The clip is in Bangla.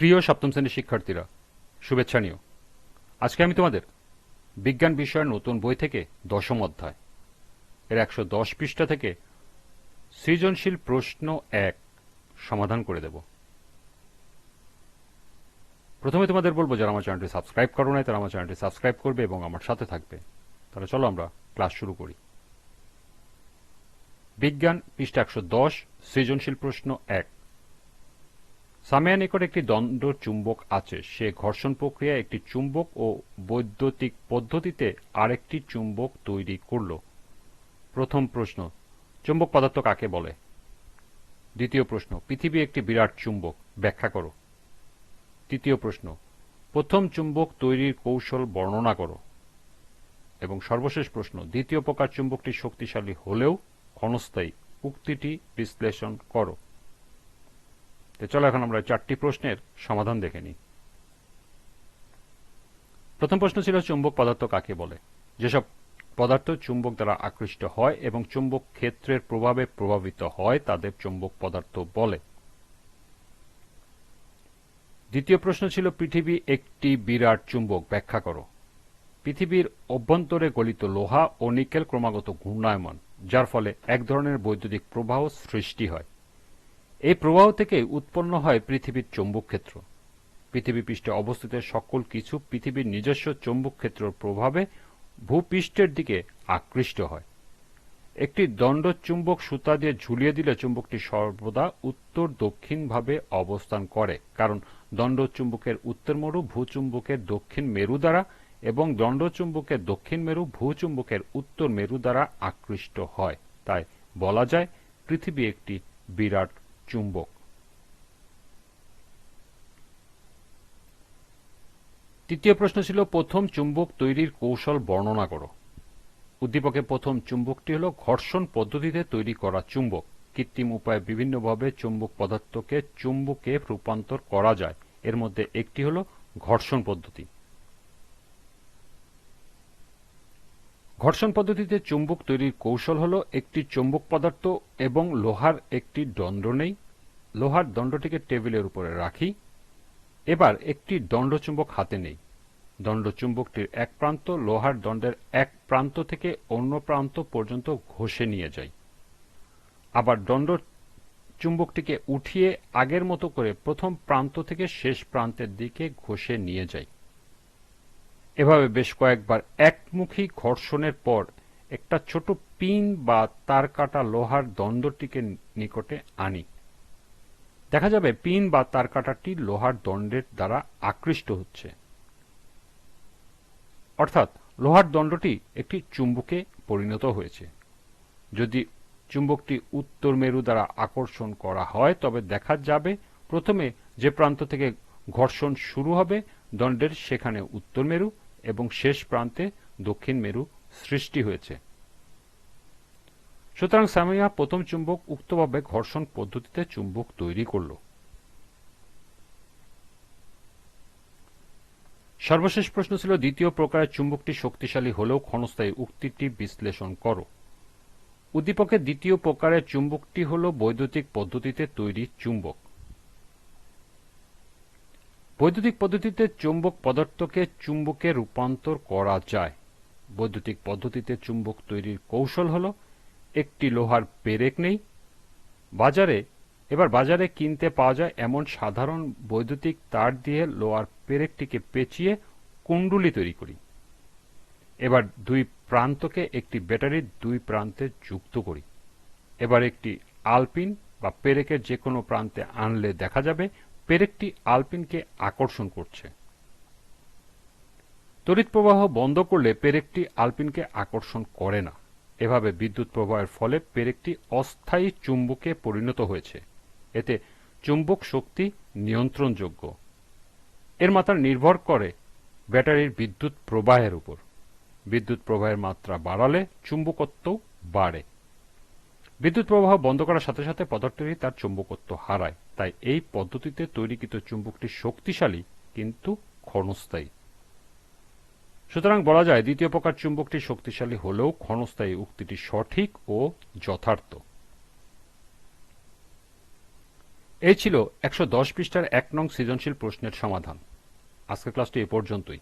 প্রিয় সপ্তম শ্রেণীর শিক্ষার্থীরা, শুভেচ্ছা নিও। আজকে আমি তোমাদের বিজ্ঞান বিষয়ের নতুন বই থেকে দশম অধ্যায় এর ১১০ পৃষ্ঠা থেকে সৃজনশীল প্রশ্ন ১ সমাধান করে দেব। প্রথমে তোমাদের বলবো, যারা আমার চ্যানেলটি সাবস্ক্রাইব করো নাই তারা আমার চ্যানেলটি সাবস্ক্রাইব করবে এবং আমার সাথে থাকবে। তাহলে চলো আমরা ক্লাস শুরু করি। বিজ্ঞান পৃষ্ঠা ১১০, সৃজনশীল প্রশ্ন ১। সামিয়ার নিকট একটি দণ্ড চুম্বক আছে। সে ঘর্ষণ প্রক্রিয়ায় একটি চুম্বক ও বৈদ্যুতিক পদ্ধতিতে আরেকটি চুম্বক তৈরি করল। প্রথম প্রশ্ন, চুম্বক পদার্থ কাকে বলে? দ্বিতীয় প্রশ্ন, পৃথিবী একটি বিরাট চুম্বক, ব্যাখ্যা করো। তৃতীয় প্রশ্ন, প্রথম চুম্বক তৈরির কৌশল বর্ণনা করো। এবং সর্বশেষ প্রশ্ন, দ্বিতীয় প্রকার চুম্বকটি শক্তিশালী হলেও ক্ষণস্থায়ী, উক্তিটি বিশ্লেষণ করো। চলো এখন আমরা 4টি প্রশ্নের সমাধান দেখে নিই। প্রথম প্রশ্ন ছিল, চুম্বক পদার্থ কাকে বলে? যেসব পদার্থ চুম্বক দ্বারা আকৃষ্ট হয় এবং চুম্বক ক্ষেত্রের প্রভাবে প্রভাবিত হয় তাদের চুম্বক পদার্থ বলে। দ্বিতীয় প্রশ্ন ছিল, পৃথিবী একটি বিরাট চুম্বক, ব্যাখ্যা করো। পৃথিবীর অভ্যন্তরে গলিত লোহা ও নিকেল ক্রমাগত ঘূর্ণায়মান, যার ফলে এক ধরনের বৈদ্যুতিক প্রবাহ সৃষ্টি হয়। এই প্রবাহ থেকে উৎপন্ন হয় পৃথিবীর চৌম্বক ক্ষেত্র। পৃথিবী পৃষ্ঠে অবস্থিত সকল কিছু পৃথিবীর নিজস্ব চৌম্বক ক্ষেত্রের প্রভাবে ভূপৃষ্ঠের দিকে আকৃষ্ট হয়। একটি দণ্ড চুম্বক সুতা দিয়ে ঝুলিয়ে দিলে চুম্বকটি সর্বদা উত্তর দক্ষিণ ভাবে অবস্থান করে, কারণ দণ্ড চুম্বকের উত্তর মেরু ভূচুম্বকের দক্ষিণ মেরু দ্বারা এবং দণ্ড চুম্বকের দক্ষিণ মেরু ভূচুম্বকের উত্তর মেরু দ্বারা আকৃষ্ট হয়। তাই বলা যায় পৃথিবী একটি বিরাট চুম্বক। তৃতীয় প্রশ্ন ছিল, প্রথম চুম্বক তৈরির কৌশল বর্ণনা করো। উদ্দীপকে প্রথম চুম্বকটি হল ঘর্ষণ পদ্ধতিতে তৈরি করা চুম্বক। কৃত্রিম উপায়ে বিভিন্নভাবে চুম্বক পদার্থকে চুম্বকে রূপান্তর করা যায়। এর মধ্যে একটি হল ঘর্ষণ পদ্ধতি। ঘর্ষণ পদ্ধতিতে চুম্বক তৈরির কৌশল হল, একটি চুম্বক পদার্থ এবং লোহার একটি দণ্ড নেই, লোহার দণ্ডটিকে টেবিলের উপরে রাখি। এবার একটি দণ্ড চুম্বক হাতে নেই। দণ্ড চুম্বকটির এক প্রান্ত লোহার দণ্ডের এক প্রান্ত থেকে অন্য প্রান্ত পর্যন্ত ঘষে নিয়ে যাই। আবার দণ্ড চুম্বকটিকে উঠিয়ে আগের মতো করে প্রথম প্রান্ত থেকে শেষ প্রান্তের দিকে ঘষে নিয়ে যাই। এভাবে বেশ কয়েকবার একমুখী ঘর্ষণের পর একটা ছোট পিন বা তার কাটা লোহার দণ্ডটিকে নিকটে আনি। দেখা যাবে পিন বা তার কাটাটি লোহার দণ্ডের দ্বারা আকৃষ্ট হচ্ছে, অর্থাৎ লোহার দণ্ডটি একটি চুম্বকে পরিণত হয়েছে। যদি চুম্বকটি উত্তর মেরু দ্বারা আকর্ষণ করা হয় তবে দেখা যাবে প্রথমে যে প্রান্ত থেকে ঘর্ষণ শুরু হবে দণ্ডের সেখানে উত্তর মেরু এবং শেষ প্রান্তে দক্ষিণ মেরু সৃষ্টি হয়েছে। সুতরাং সামিয়া প্রথম চুম্বক উক্তভাবে ঘর্ষণ পদ্ধতিতে চুম্বক তৈরি করল। সর্বশেষ প্রশ্ন ছিল, দ্বিতীয় প্রকারের চুম্বকটি শক্তিশালী হলেও ক্ষণস্থায়ী, উক্তিটি বিশ্লেষণ করো। উদ্দীপকের দ্বিতীয় প্রকারের চুম্বকটি হল বৈদ্যুতিক পদ্ধতিতে তৈরি চুম্বক। বৈদ্যুতিক পদ্ধতিতে চুম্বক পদার্থকে চুম্বকে রূপান্তর করা যায়। বৈদ্যুতিক পদ্ধতিতে চুম্বক তৈরির কৌশল হল, একটি লোহার পেরেক নেই। বাজারে কিনতে পাওয়া যায় এমন সাধারণ বৈদ্যুতিক তার দিয়ে লোহার পেরেকটিকে পেঁচিয়ে কুণ্ডলী তৈরি করি। এবার দুই প্রান্তকে একটি ব্যাটারির দুই প্রান্তে যুক্ত করি। এবার একটি আলপিন বা পেরেকের যে কোনো প্রান্তে আনলে দেখা যাবে পেরেকটি আলপিনকে আকর্ষণ করছে। তড়িৎ প্রবাহ বন্ধ করলে পেরেকটি আলপিনকে আকর্ষণ করে না। এভাবে বিদ্যুৎ প্রবাহের ফলে পেরেকটি অস্থায়ী চুম্বকে পরিণত হয়েছে। এতে চুম্বক শক্তি নিয়ন্ত্রণযোগ্য। এর মাত্রা নির্ভর করে ব্যাটারির বিদ্যুৎ প্রবাহের উপর। বিদ্যুৎ প্রবাহের মাত্রা বাড়ালে চুম্বকত্ব বাড়ে। বিদ্যুৎ প্রবাহ বন্ধ করার সাথে সাথে পদার্থটি তার চুম্বকত্ব হারায়। তাই এই পদ্ধতিতে তৈরিকৃত চুম্বকটি শক্তিশালী কিন্তু ক্ষণস্থায়ী। সুতরাং বলা যায় দ্বিতীয় প্রকার চুম্বকটি শক্তিশালী হলেও ক্ষণস্থায়ী, উক্তিটি সঠিক ও যথার্থ। এই ছিল ১১০ পৃষ্ঠার ১ নং সৃজনশীল প্রশ্নের সমাধান। আজকের ক্লাসটি এ পর্যন্তই।